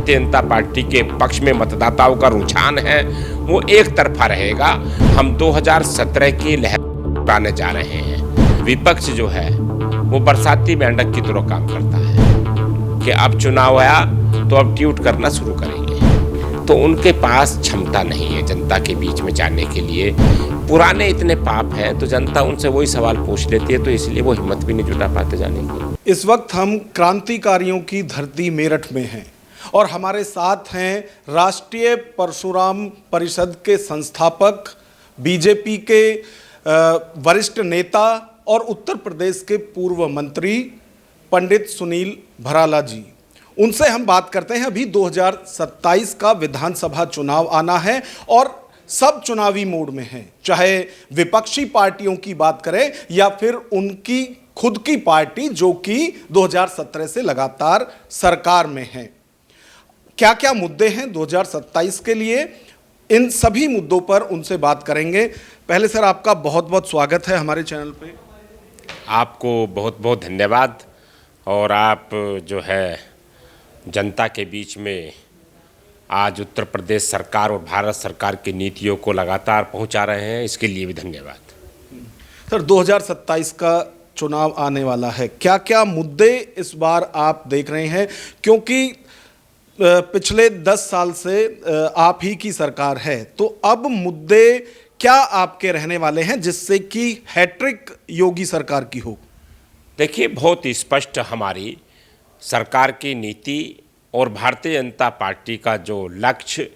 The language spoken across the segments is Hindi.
भारतीय जनता पार्टी के पक्ष में मतदाताओं का रुझान है वो एक तरफा रहेगा। हम 2017 की लहर आने जा रहे हैं। विपक्ष जो है वो बरसाती मेंढक की तरह काम करता है कि अब चुनाव आया तो अब ट्वीट करना शुरू करेंगे, तो उनके पास क्षमता नहीं है जनता के बीच में जाने के लिए। पुराने इतने पाप हैं तो जनता उनसे वही सवाल पूछ लेती है, तो इसलिए वो हिम्मत भी नहीं जुटा पाते जाने की। इस वक्त हम क्रांतिकारियों की धरती मेरठ में हैं और हमारे साथ हैं राष्ट्रीय परशुराम परिषद के संस्थापक, बीजेपी के वरिष्ठ नेता और उत्तर प्रदेश के पूर्व मंत्री पंडित सुनील भराला जी। उनसे हम बात करते हैं। अभी 2027 का विधानसभा चुनाव आना है और सब चुनावी मोड में हैं, चाहे विपक्षी पार्टियों की बात करें या फिर उनकी खुद की पार्टी जो कि 2017 से लगातार सरकार में है। क्या क्या मुद्दे हैं 2027 के लिए, इन सभी मुद्दों पर उनसे बात करेंगे। पहले सर आपका बहुत बहुत स्वागत है हमारे चैनल पे। आपको बहुत बहुत धन्यवाद। और आप जो है जनता के बीच में आज उत्तर प्रदेश सरकार और भारत सरकार की नीतियों को लगातार पहुंचा रहे हैं, इसके लिए भी धन्यवाद। सर 2027 का चुनाव आने वाला है, क्या क्या मुद्दे इस बार आप देख रहे हैं? क्योंकि पिछले 10 साल से आप ही की सरकार है, तो अब मुद्दे क्या आपके रहने वाले हैं जिससे कि हैट्रिक योगी सरकार की हो? देखिए, बहुत स्पष्ट हमारी सरकार की नीति और भारतीय जनता पार्टी का जो लक्ष्य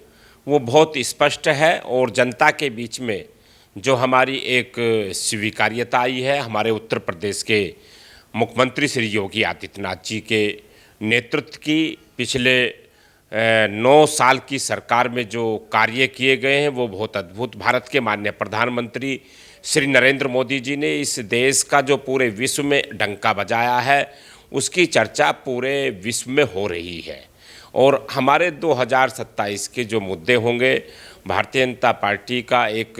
वो बहुत स्पष्ट है। और जनता के बीच में जो हमारी एक स्वीकार्यता आई है, हमारे उत्तर प्रदेश के मुख्यमंत्री श्री योगी आदित्यनाथ जी के नेतृत्व की पिछले 9 साल की सरकार में जो कार्य किए गए हैं वो बहुत अद्भुत। भारत के माननीय प्रधानमंत्री श्री नरेंद्र मोदी जी ने इस देश का जो पूरे विश्व में डंका बजाया है उसकी चर्चा पूरे विश्व में हो रही है। और हमारे 2027 के जो मुद्दे होंगे, भारतीय जनता पार्टी का एक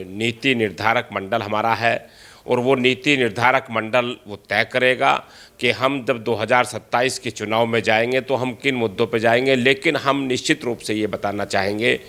नीति निर्धारक मंडल हमारा है और वो नीति निर्धारक मंडल वो तय करेगा कि हम जब 2027 के चुनाव में जाएंगे तो हम किन मुद्दों पर जाएंगे। लेकिन हम निश्चित रूप से ये बताना चाहेंगे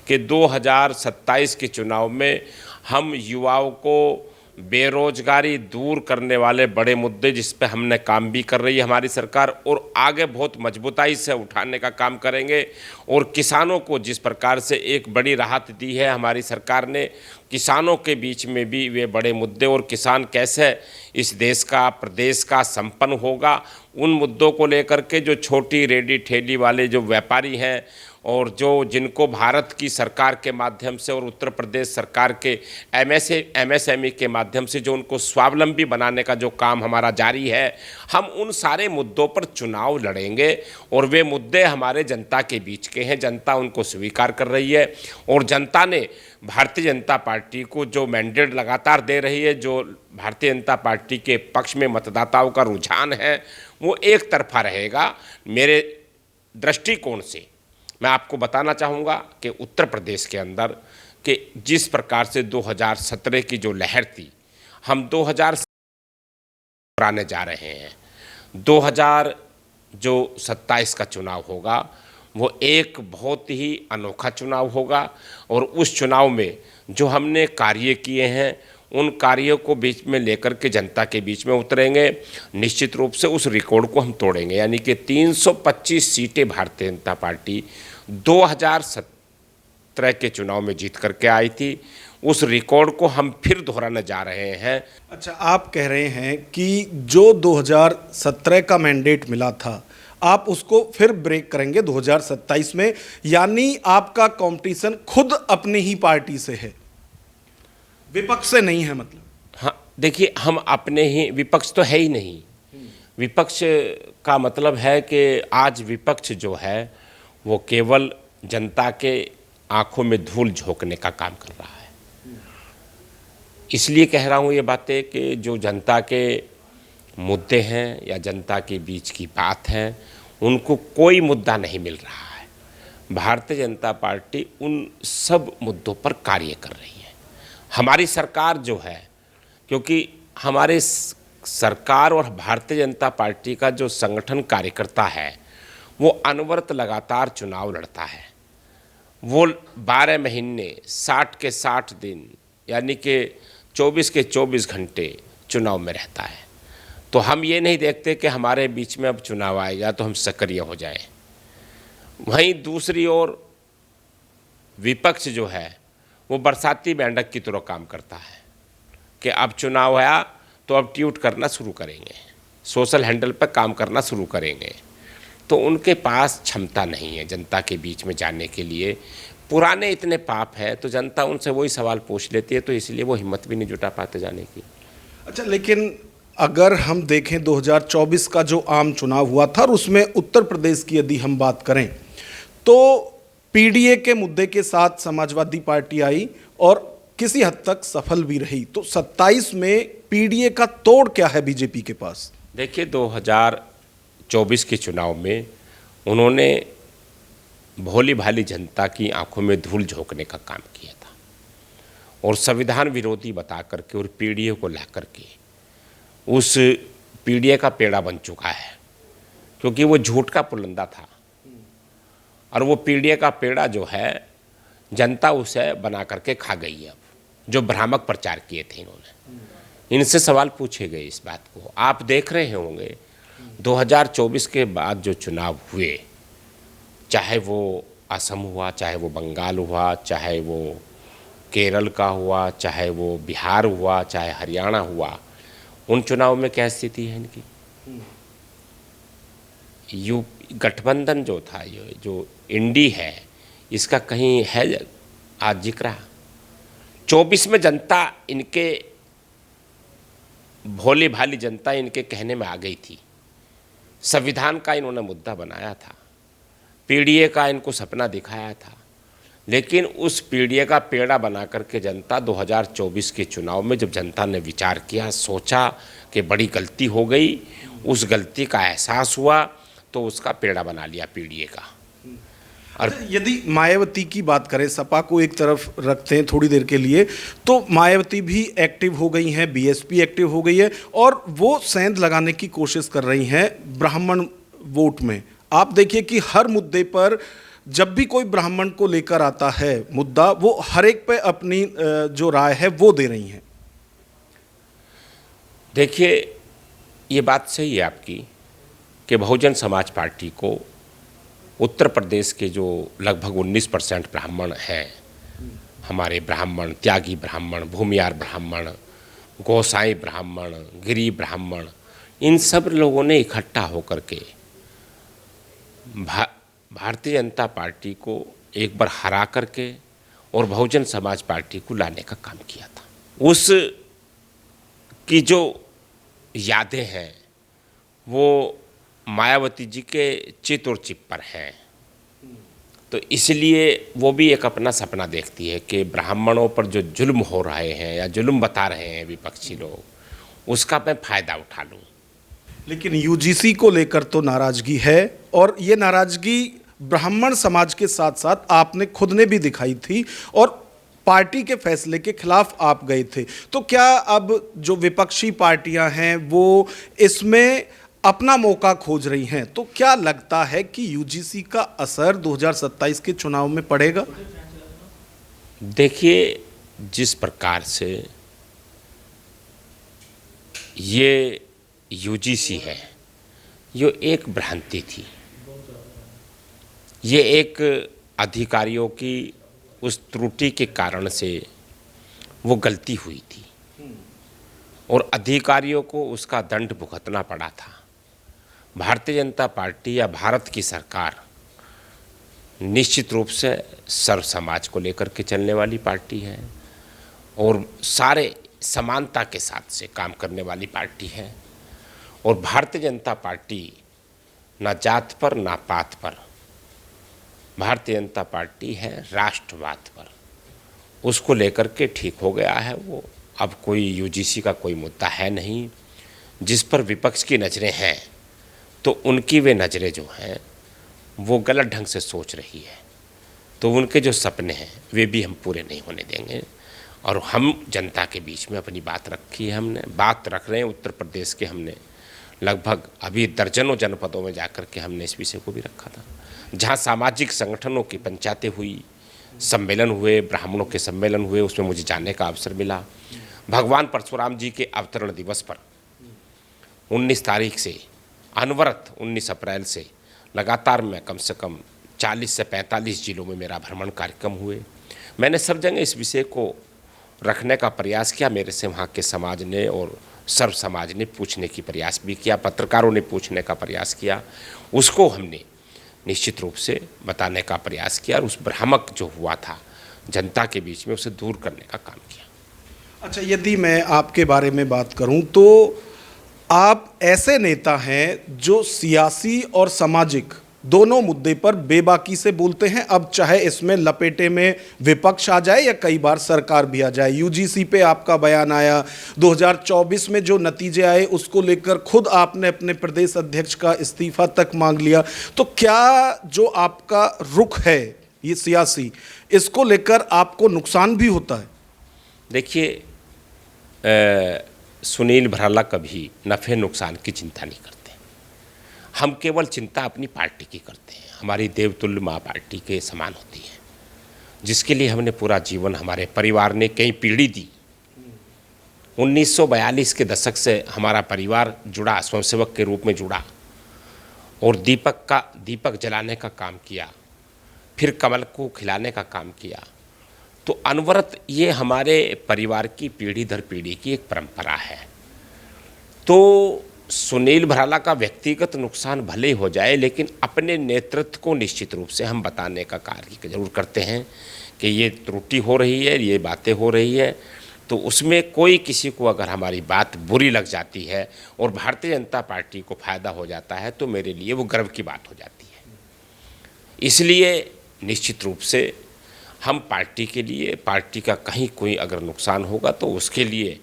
कि 2027 के चुनाव में हम युवाओं को बेरोजगारी दूर करने वाले बड़े मुद्दे जिस पे हमने काम भी कर रही है हमारी सरकार, और आगे बहुत मजबूताई से उठाने का काम करेंगे। और किसानों को जिस प्रकार से एक बड़ी राहत दी है हमारी सरकार ने, किसानों के बीच में भी वे बड़े मुद्दे और किसान कैसे इस देश का प्रदेश का संपन्न होगा, उन मुद्दों को लेकर के जो छोटी रेडी ठेली वाले जो व्यापारी हैं और जो जिनको भारत की सरकार के माध्यम से और उत्तर प्रदेश सरकार के MSME के माध्यम से जो उनको स्वावलंबी बनाने का जो काम हमारा जारी है, हम उन सारे मुद्दों पर चुनाव लड़ेंगे। और वे मुद्दे हमारे जनता के बीच के हैं, जनता उनको स्वीकार कर रही है। और जनता ने भारतीय जनता पार्टी को जो मैंडेट लगातार दे रही है, जो भारतीय जनता पार्टी के पक्ष में मतदाताओं का रुझान है वो एक तरफा रहेगा। मेरे दृष्टिकोण से मैं आपको बताना चाहूँगा कि उत्तर प्रदेश के अंदर कि जिस प्रकार से 2017 की जो लहर थी, हम 2017 आने जा रहे हैं। 2027 का चुनाव होगा वो एक बहुत ही अनोखा चुनाव होगा। और उस चुनाव में जो हमने कार्य किए हैं उन कार्यों को बीच में लेकर के जनता के बीच में उतरेंगे। निश्चित रूप से उस रिकॉर्ड को हम तोड़ेंगे, यानी कि 325 सीटें भारतीय जनता पार्टी 2017 के चुनाव में जीत करके आई थी, उस रिकॉर्ड को हम फिर दोहराने जा रहे हैं। अच्छा, आप कह रहे हैं कि जो 2017 का मैंडेट मिला था आप उसको फिर ब्रेक करेंगे 2027 में, यानी आपका कंपटीशन खुद अपनी ही पार्टी से है, विपक्ष से नहीं है मतलब? हाँ, देखिए, हम अपने ही, विपक्ष तो है ही नहीं। विपक्ष का मतलब है कि आज विपक्ष जो है वो केवल जनता के आंखों में धूल झोंकने का काम कर रहा है। इसलिए कह रहा हूँ ये बातें कि जो जनता के मुद्दे हैं या जनता के बीच की बात है उनको कोई मुद्दा नहीं मिल रहा है। भारतीय जनता पार्टी उन सब मुद्दों पर कार्य कर रही है। हमारी सरकार जो है, क्योंकि हमारे सरकार और भारतीय जनता पार्टी का जो संगठन कार्यकर्ता है वो अनवरत लगातार चुनाव लड़ता है। वो 12 महीने 60 के 60 दिन यानी कि 24 के 24 घंटे चुनाव में रहता है। तो हम ये नहीं देखते कि हमारे बीच में अब चुनाव आएगा तो हम सक्रिय हो जाएं। वहीं दूसरी ओर विपक्ष जो है वो बरसाती मेंढक की तरह काम करता है कि अब चुनाव आया तो अब ट्वीट करना शुरू करेंगे, सोशल हैंडल पर काम करना शुरू करेंगे। तो उनके पास क्षमता नहीं है जनता के बीच में जाने के लिए। पुराने इतने पाप है तो जनता उनसे वही सवाल पूछ लेती है, तो इसलिए वो हिम्मत भी नहीं जुटा पाते जाने की। अच्छा, लेकिन अगर हम देखें 2024 का जो आम चुनाव हुआ था और उसमें उत्तर प्रदेश की यदि हम बात करें तो पीडीए के मुद्दे के साथ समाजवादी पार्टी आई और किसी हद तक सफल भी रही। तो 27 में पीडीए का तोड़ क्या है बीजेपी के पास? देखिए, 2024 के चुनाव में उन्होंने भोली भाली जनता की आंखों में धूल झोंकने का काम किया था और संविधान विरोधी बता करके और पीडीए को ला करके उस पीडीए का पेड़ा बन चुका है, क्योंकि वो झूठ का पुलंदा था। और वो पीडीए का पेड़ा जो है जनता उसे बना करके खा गई है। अब जो भ्रामक प्रचार किए थे इन्होंने, इनसे सवाल पूछे गए इस बात को। आप देख रहे होंगे 2024 के बाद जो चुनाव हुए, चाहे वो असम हुआ, चाहे वो बंगाल हुआ, चाहे वो केरल का हुआ, चाहे वो बिहार हुआ, चाहे हरियाणा हुआ, उन चुनाव में क्या स्थिति है इनकी? गठबंधन जो था, ये जो इंडी है, इसका कहीं है आज जिक्र? 24 में जनता इनके भोली भाली जनता इनके कहने में आ गई थी। संविधान का इन्होंने मुद्दा बनाया था, पीडीए का इनको सपना दिखाया था, लेकिन उस पीडीए का पेड़ा बना करके जनता 2024 के चुनाव में जब जनता ने विचार किया, सोचा कि बड़ी गलती हो गई, उस गलती का एहसास हुआ तो उसका पेड़ा बना लिया पीडीए का। और यदि मायावती की बात करें, सपा को एक तरफ रखते हैं थोड़ी देर के लिए, तो मायावती भी एक्टिव हो गई हैं, बीएसपी एक्टिव हो गई है और वो सेंध लगाने की कोशिश कर रही हैं ब्राह्मण वोट में। आप देखिए कि हर मुद्दे पर जब भी कोई ब्राह्मण को लेकर आता है मुद्दा, वो हर एक पे अपनी जो राय है वो दे रही हैं। देखिए, ये बात सही है आपकी कि बहुजन समाज पार्टी को उत्तर प्रदेश के जो लगभग 19% ब्राह्मण हैं, हमारे ब्राह्मण, त्यागी ब्राह्मण, भूमियार ब्राह्मण, गोसाई ब्राह्मण, गिरी ब्राह्मण, इन सब लोगों ने इकट्ठा होकर के भारतीय जनता पार्टी को एक बार हरा करके और बहुजन समाज पार्टी को लाने का काम किया था। उस की जो यादें हैं वो मायावती जी के चित और चिप पर हैं। तो इसलिए वो भी एक अपना सपना देखती है कि ब्राह्मणों पर जो जुल्म हो रहे हैं या जुल्म बता रहे हैं विपक्षी लोग, उसका मैं फ़ायदा उठा लूँ। लेकिन यूजीसी को लेकर तो नाराज़गी है और ये नाराज़गी ब्राह्मण समाज के साथ साथ आपने खुद ने भी दिखाई थी और पार्टी के फैसले के खिलाफ आप गए थे। तो क्या अब जो विपक्षी पार्टियां हैं वो इसमें अपना मौका खोज रही हैं? तो क्या लगता है कि यूजीसी का असर 2027 के चुनाव में पड़ेगा? देखिए, जिस प्रकार से ये यूजीसी है, ये एक भ्रांति थी, ये एक अधिकारियों की उस त्रुटि के कारण से वो गलती हुई थी और अधिकारियों को उसका दंड भुगतना पड़ा था। भारतीय जनता पार्टी या भारत की सरकार निश्चित रूप से सर्व समाज को लेकर के चलने वाली पार्टी है और सारे समानता के साथ से काम करने वाली पार्टी है। और भारतीय जनता पार्टी ना जात पर ना पात पर, भारतीय जनता पार्टी है राष्ट्रवाद पर। उसको लेकर के ठीक हो गया है वो। अब कोई यूजीसी का कोई मुद्दा है नहीं। जिस पर विपक्ष की नज़रें हैं तो उनकी वे नज़रें जो हैं वो गलत ढंग से सोच रही है, तो उनके जो सपने हैं वे भी हम पूरे नहीं होने देंगे। और हम जनता के बीच में अपनी बात रखी है, हमने बात रख रहे हैं उत्तर प्रदेश के हमने लगभग अभी दर्जनों जनपदों में जाकर के हमने इस विषय को भी रखा था, जहाँ सामाजिक संगठनों की पंचायतें हुई, सम्मेलन हुए, ब्राह्मणों के सम्मेलन हुए, उसमें मुझे जानने का अवसर मिला। भगवान परशुराम जी के अवतरण दिवस पर 19 तारीख से अनवरत 19 अप्रैल से लगातार मैं कम से कम 40 से 45 जिलों में मेरा भ्रमण कार्यक्रम हुए। मैंने सब जगह इस विषय को रखने का प्रयास किया। मेरे से वहाँ के समाज ने और सर्व समाज ने पूछने की प्रयास भी किया, पत्रकारों ने पूछने का प्रयास किया, उसको हमने निश्चित रूप से बताने का प्रयास किया और उस भ्रामक जो हुआ था जनता के बीच में उसे दूर करने का काम किया। अच्छा, यदि मैं आपके बारे में बात करूं तो आप ऐसे नेता हैं जो सियासी और सामाजिक दोनों मुद्दे पर बेबाकी से बोलते हैं। अब चाहे इसमें लपेटे में विपक्ष आ जाए या कई बार सरकार भी आ जाए। यूजीसी पे आपका बयान आया, 2024 में जो नतीजे आए उसको लेकर खुद आपने अपने प्रदेश अध्यक्ष का इस्तीफा तक मांग लिया। तो क्या जो आपका रुख है ये सियासी, इसको लेकर आपको नुकसान भी होता है? देखिए, सुनील भराला कभी नफ़े नुकसान की चिंता नहीं करते। हम केवल चिंता अपनी पार्टी की करते हैं। हमारी देवतुल्य माँ पार्टी के समान होती है, जिसके लिए हमने पूरा जीवन, हमारे परिवार ने कई पीढ़ी दी। 1942 के दशक से हमारा परिवार जुड़ा, स्वयंसेवक के रूप में जुड़ा और दीपक जलाने का काम किया, फिर कमल को खिलाने का काम किया। तो अनवरत ये हमारे परिवार की पीढ़ी दर पीढ़ी की एक परंपरा है। तो सुनील भराला का व्यक्तिगत नुकसान भले हो जाए, लेकिन अपने नेतृत्व को निश्चित रूप से हम बताने का कार्य जरूर करते हैं कि ये त्रुटि हो रही है, ये बातें हो रही है। तो उसमें कोई किसी को अगर हमारी बात बुरी लग जाती है और भारतीय जनता पार्टी को फायदा हो जाता है तो मेरे लिए वो गर्व की बात हो जाती है। इसलिए निश्चित रूप से हम पार्टी के लिए, पार्टी का कहीं कोई अगर नुकसान होगा तो उसके लिए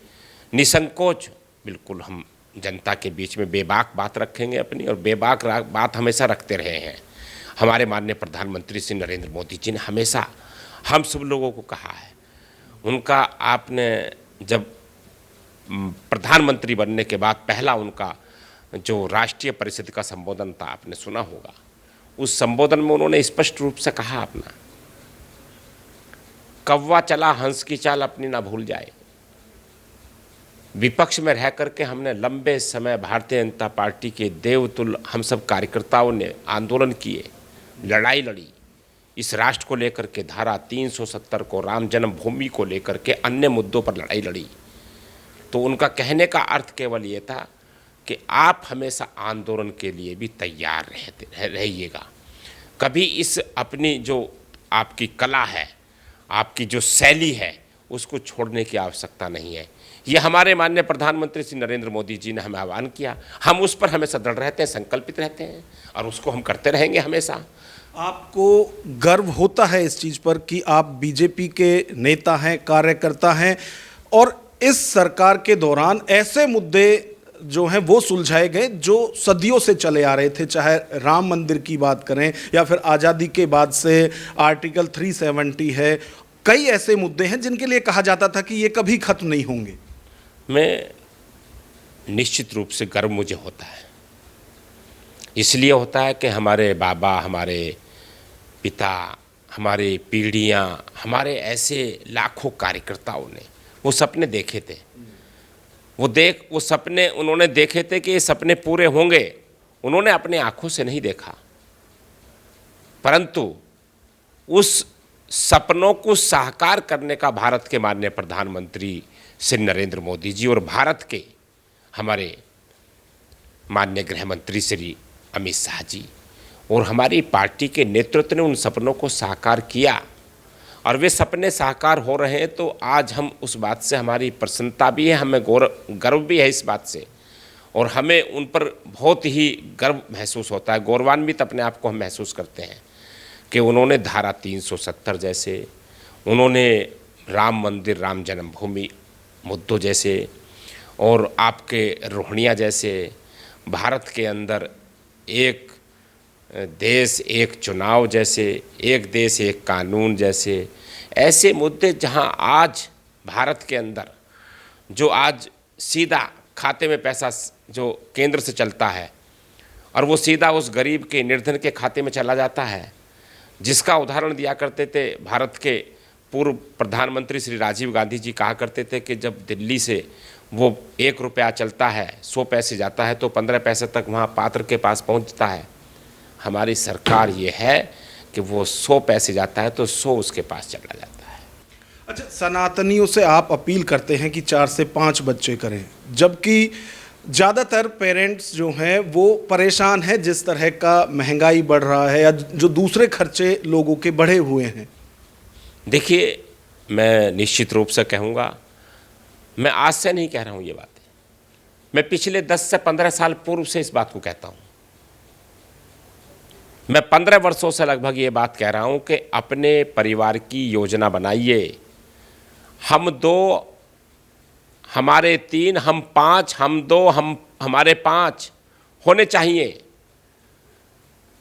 निसंकोच बिल्कुल हम जनता के बीच में बेबाक बात रखेंगे अपनी, और बेबाक बात हमेशा रखते रहे हैं। हमारे माननीय प्रधानमंत्री श्री नरेंद्र मोदी जी ने हमेशा हम सब लोगों को कहा है, उनका आपने जब प्रधानमंत्री बनने के बाद पहला उनका जो राष्ट्रीय परिषद का संबोधन था, आपने सुना होगा, उस संबोधन में उन्होंने स्पष्ट रूप से कहा अपना, कौवा चला हंस की चाल अपनी ना भूल जाए। विपक्ष में रह करके हमने लंबे समय भारतीय जनता पार्टी के देवतुल्य हम सब कार्यकर्ताओं ने आंदोलन किए, लड़ाई लड़ी इस राष्ट्र को लेकर के, धारा 370 को, राम जन्मभूमि को लेकर के, अन्य मुद्दों पर लड़ाई लड़ी। तो उनका कहने का अर्थ केवल ये था कि आप हमेशा आंदोलन के लिए भी तैयार रहिएगा। कभी इस अपनी जो आपकी कला है, आपकी जो शैली है, उसको छोड़ने की आवश्यकता नहीं है। ये हमारे माननीय प्रधानमंत्री श्री नरेंद्र मोदी जी ने हमें आह्वान किया, हम उस पर हमेशा दृढ़ रहते हैं, संकल्पित रहते हैं और उसको हम करते रहेंगे हमेशा। आपको गर्व होता है इस चीज़ पर कि आप बीजेपी के नेता हैं, कार्यकर्ता हैं, और इस सरकार के दौरान ऐसे मुद्दे जो हैं वो सुलझाए गए जो सदियों से चले आ रहे थे, चाहे राम मंदिर की बात करें या फिर आज़ादी के बाद से आर्टिकल 370 है। कई ऐसे मुद्दे हैं जिनके लिए कहा जाता था कि ये कभी खत्म नहीं होंगे। मैं निश्चित रूप से गर्व मुझे होता है, इसलिए होता है कि हमारे बाबा, हमारे पिता, हमारे पीढ़ियाँ, हमारे ऐसे लाखों कार्यकर्ताओं ने वो सपने देखे थे। वो सपने उन्होंने देखे थे कि ये सपने पूरे होंगे। उन्होंने अपने आँखों से नहीं देखा, परंतु उस सपनों को साकार करने का भारत के माननीय प्रधानमंत्री श्री नरेंद्र मोदी जी और भारत के हमारे माननीय गृह मंत्री श्री अमित शाह जी और हमारी पार्टी के नेतृत्व ने उन सपनों को साकार किया, और वे सपने साकार हो रहे हैं। तो आज हम उस बात से, हमारी प्रसन्नता भी है, हमें गर्व भी है इस बात से, और हमें उन पर बहुत ही गर्व महसूस होता है, गौरवान्वित अपने आप को हम महसूस करते हैं कि उन्होंने धारा 370 जैसे, उन्होंने राम मंदिर, राम जन्मभूमि मुद्दों जैसे, और आपके रोहिणिया जैसे, भारत के अंदर एक देश एक चुनाव जैसे, एक देश एक कानून जैसे ऐसे मुद्दे, जहां आज भारत के अंदर जो आज सीधा खाते में पैसा जो केंद्र से चलता है और वो सीधा उस गरीब के निर्धन के खाते में चला जाता है, जिसका उदाहरण दिया करते थे भारत के पूर्व प्रधानमंत्री श्री राजीव गांधी जी। कहा करते थे कि जब दिल्ली से वो 1 रुपया चलता है, 100 पैसे जाता है, तो 15 पैसे तक वहाँ पात्र के पास पहुँचता है। हमारी सरकार ये है कि वो 100 पैसे जाता है तो 100 उसके पास चला जाता है। अच्छा, सनातनियों से आप अपील करते हैं कि 4 से 5 बच्चे करें, जबकि ज़्यादातर पेरेंट्स जो हैं वो परेशान हैं जिस तरह का महंगाई बढ़ रहा है या जो दूसरे खर्चे लोगों के बढ़े हुए हैं। देखिए, मैं निश्चित रूप से कहूँगा, मैं आज से नहीं कह रहा हूँ ये बातें, मैं पिछले 10 से 15 साल पूर्व से इस बात को कहता हूँ। मैं 15 वर्षों से लगभग ये बात कह रहा हूँ कि अपने परिवार की योजना बनाइए। हम 2, हमारे 3, हम 5, हम 2, हमारे 5 होने चाहिए।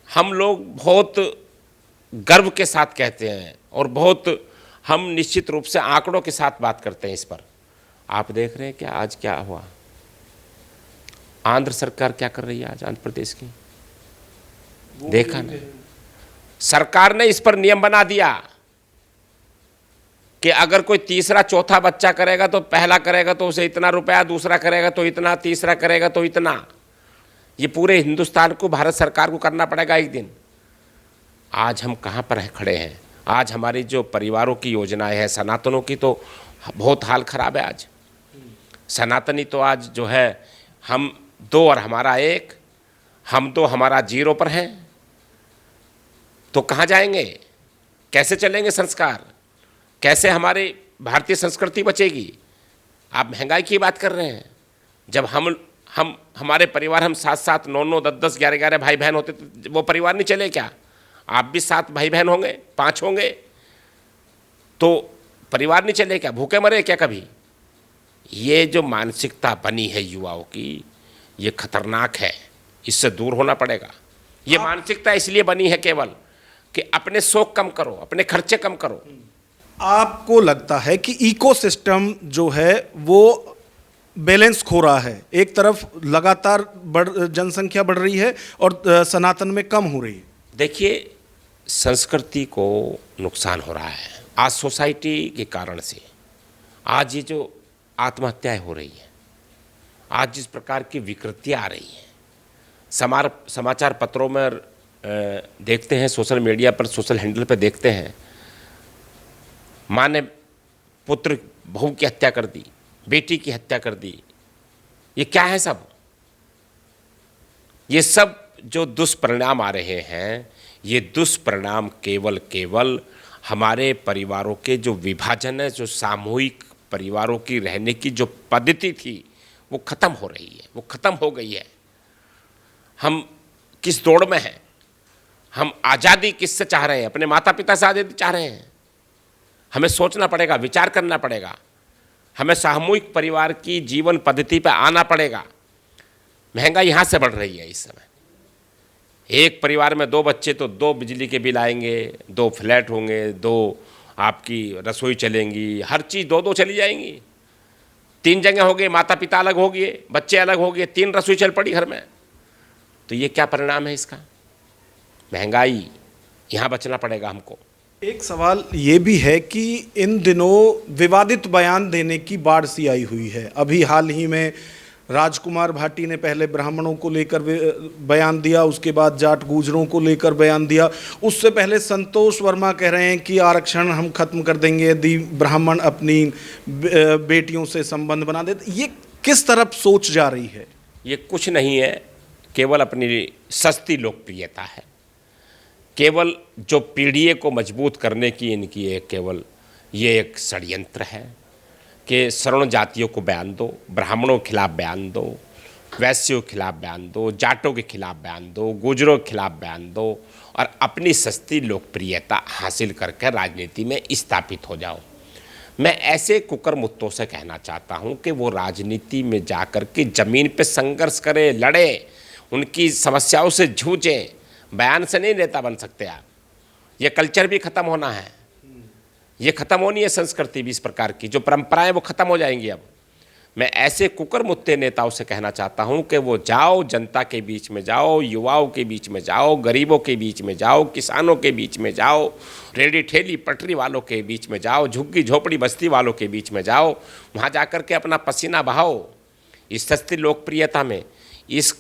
हम लोग बहुत गर्व के साथ कहते हैं और बहुत हम निश्चित रूप से आंकड़ों के साथ बात करते हैं इस पर। आप देख रहे हैं क्या आज क्या हुआ? आंध्र सरकार क्या कर रही है आज, आंध्र प्रदेश की? देखा ना, सरकार ने इस पर नियम बना दिया कि अगर कोई तीसरा चौथा बच्चा करेगा तो पहला करेगा तो उसे इतना रुपया, दूसरा करेगा तो इतना, तीसरा करेगा तो इतना। ये पूरे हिंदुस्तान को, भारत सरकार को करना पड़ेगा एक दिन। आज हम कहाँ पर खड़े हैं? आज हमारी जो परिवारों की योजनाएं हैं, सनातनों की, तो बहुत हाल खराब है आज। सनातनी तो आज जो है, हम 2 और हमारा 1, हम 2 हमारा 0 पर हैं। तो कहाँ जाएंगे? कैसे चलेंगे संस्कार? कैसे हमारी भारतीय संस्कृति बचेगी? आप महंगाई की बात कर रहे हैं। जब हम हमारे परिवार, हम 7-7, 9-9, 10-10, 11-11 भाई बहन होते तो वो परिवार नहीं चले क्या? आप भी 7 भाई बहन होंगे, 5 होंगे, तो परिवार नहीं चले क्या? भूखे मरे क्या कभी? ये जो मानसिकता बनी है युवाओं की, ये खतरनाक है। इससे दूर होना पड़ेगा। ये मानसिकता इसलिए बनी है केवल कि अपने शौक कम करो, अपने खर्चे कम करो। आपको लगता है कि इकोसिस्टम जो है वो बैलेंस खो रहा है? एक तरफ लगातार जनसंख्या बढ़ रही है और सनातन में कम हो रही है। देखिए, संस्कृति को नुकसान हो रहा है आज सोसाइटी के कारण से। आज ये जो आत्महत्याएं हो रही हैं, आज जिस प्रकार की विकृतियाँ आ रही हैं, समाचार पत्रों में देखते हैं, सोशल मीडिया पर, सोशल हैंडल पर देखते हैं, माँ ने पुत्र, बहू की हत्या कर दी, बेटी की हत्या कर दी। ये क्या है सब? ये सब जो दुष्परिणाम आ रहे हैं, ये दुष्परिणाम केवल हमारे परिवारों के जो विभाजन है, जो सामूहिक परिवारों की रहने की जो पद्धति थी, वो खत्म हो रही है, वो खत्म हो गई है। हम किस दौड़ में हैं? हम आज़ादी किससे चाह रहे हैं? अपने माता पिता से आज़ादी चाह रहे हैं? हमें सोचना पड़ेगा, विचार करना पड़ेगा। हमें सामूहिक परिवार की जीवन पद्धति पर आना पड़ेगा। महंगाई यहाँ से बढ़ रही है इस समय। एक परिवार में 2 बच्चे तो 2 बिजली के बिल आएंगे, 2 फ्लैट होंगे, 2 आपकी रसोई चलेंगी, हर चीज़ 2-2 चली जाएंगी। 3 जगह हो गए, माता पिता अलग हो गए, बच्चे अलग हो गए, 3 रसोई चल पड़ी घर में। तो ये क्या परिणाम है इसका? महंगाई, यहाँ बचना पड़ेगा हमको। एक सवाल ये भी है कि इन दिनों विवादित बयान देने की बाढ़ सी आई हुई है। अभी हाल ही में राजकुमार भाटी ने पहले ब्राह्मणों को लेकर बयान दिया, उसके बाद जाट गुजरों को लेकर बयान दिया। उससे पहले संतोष वर्मा कह रहे हैं कि आरक्षण हम खत्म कर देंगे यदि ब्राह्मण अपनी बेटियों से संबंध बना देते। ये किस तरफ सोच जा रही है? ये कुछ नहीं है, केवल अपनी सस्ती लोकप्रियता है। केवल जो पीढ़ी को मजबूत करने की इनकी केवल ये एक षड्यंत्र है कि सवर्ण जातियों को बयान दो, ब्राह्मणों के खिलाफ बयान दो, वैश्यों के खिलाफ बयान दो, जाटों के खिलाफ बयान दो, गुजरों के खिलाफ बयान दो और अपनी सस्ती लोकप्रियता हासिल करके राजनीति में स्थापित हो जाओ। मैं ऐसे कुकर मुत्तों से कहना चाहता हूं कि वो राजनीति में जाकर के ज़मीन पे संघर्ष करें, लड़ें, उनकी समस्याओं से जूझें। बयान से नहीं नेता बन सकते आप। ये कल्चर भी ख़त्म होना है, ये ख़त्म होनी है संस्कृति भी। इस प्रकार की जो परंपराएं वो ख़त्म हो जाएंगी। अब मैं ऐसे कुकरमुत्ते नेताओं से कहना चाहता हूं कि वो जाओ, जनता के बीच में जाओ, युवाओं के बीच में जाओ, गरीबों के बीच में जाओ, किसानों के बीच में जाओ, रेडी ठेली पटरी वालों के बीच में जाओ, झुग्गी झोपड़ी बस्ती वालों के बीच में जाओ, वहाँ जा कर के अपना पसीना बहाओ इस सस्ती लोकप्रियता में। इस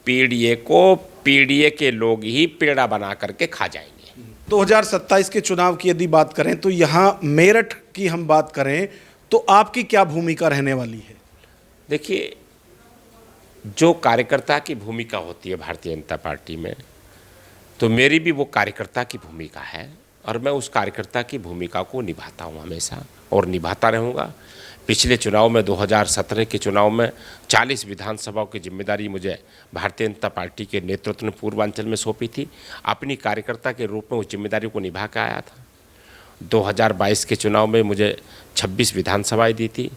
पीड़िए के लोग ही पेड़ा बना करके खा जाएंगे। 2027 के चुनाव की यदि बात करें तो यहाँ मेरठ की हम बात करें तो आपकी क्या भूमिका रहने वाली है? देखिए, जो कार्यकर्ता की भूमिका होती है भारतीय जनता पार्टी में, तो मेरी भी वो कार्यकर्ता की भूमिका है और मैं उस कार्यकर्ता की भूमिका को निभाता हूँ हमेशा और निभाता रहूँगा। पिछले चुनाव में 2017 के चुनाव में 40 विधानसभाओं की जिम्मेदारी मुझे भारतीय जनता पार्टी के नेतृत्व ने पूर्वांचल में सौंपी थी। अपनी कार्यकर्ता के रूप में उस जिम्मेदारी को निभा के आया था। 2022 के चुनाव में मुझे 26 विधानसभाएं दी थी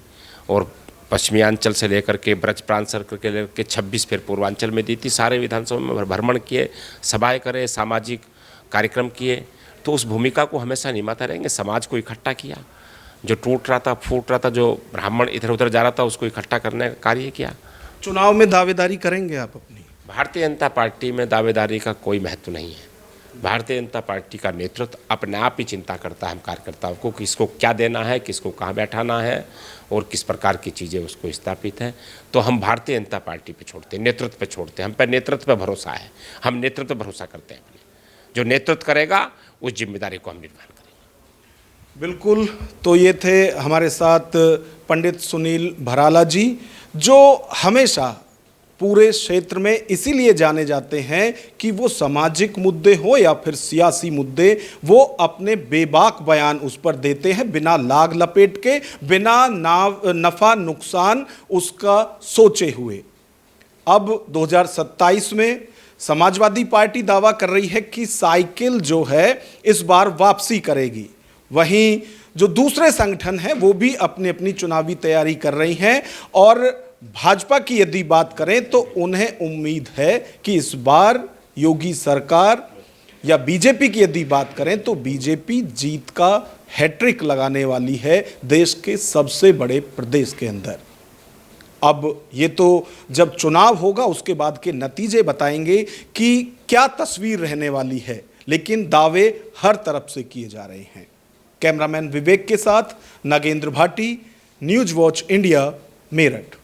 और पश्चिमांचल से लेकर के ब्रज प्रांत सर्कल के लेकर 26 फिर पूर्वांचल में दी थी। सारे विधानसभा में भ्रमण किए, सभाएं करे, सामाजिक कार्यक्रम किए, तो उस भूमिका को हमेशा निभाते रहेंगे। समाज को इकट्ठा किया, जो टूट रहा था, फूट रहा था, जो ब्राह्मण इधर उधर जा रहा था, उसको इकट्ठा करने का कार्य किया। चुनाव में दावेदारी करेंगे आप अपनी? भारतीय जनता पार्टी में दावेदारी का कोई महत्व नहीं है। भारतीय जनता पार्टी का नेतृत्व अपने आप ही चिंता करता है हम कार्यकर्ताओं को, किसको क्या देना है, किसको कहाँ बैठाना है और किस प्रकार की चीज़ें उसको स्थापित हैं। तो हम भारतीय जनता पार्टी पे छोड़ते हैं, नेतृत्व पे छोड़ते हैं। हम पर नेतृत्व पे भरोसा है, हम नेतृत्व पे भरोसा करते हैं। अपने जो नेतृत्व करेगा उस जिम्मेदारी को हम निर्वहन करेंगे। बिल्कुल। तो ये थे हमारे साथ पंडित सुनील भराला जी, जो हमेशा पूरे क्षेत्र में इसीलिए जाने जाते हैं कि वो सामाजिक मुद्दे हो या फिर सियासी मुद्दे, वो अपने बेबाक बयान उस पर देते हैं, बिना लाग लपेट के, बिना नफ़ा नुकसान उसका सोचे हुए। अब 2027 में समाजवादी पार्टी दावा कर रही है कि साइकिल जो है इस बार वापसी करेगी। वहीं जो दूसरे संगठन हैं वो भी अपनी अपनी चुनावी तैयारी कर रही हैं और भाजपा की यदि बात करें तो उन्हें उम्मीद है कि इस बार योगी सरकार, या बीजेपी की यदि बात करें तो बीजेपी जीत का हैट्रिक लगाने वाली है देश के सबसे बड़े प्रदेश के अंदर। अब ये तो जब चुनाव होगा उसके बाद के नतीजे बताएंगे कि क्या तस्वीर रहने वाली है, लेकिन दावे हर तरफ से किए जा रहे हैं। कैमरामैन विवेक के साथ Nagendra Bhati, news watch India, Meerut.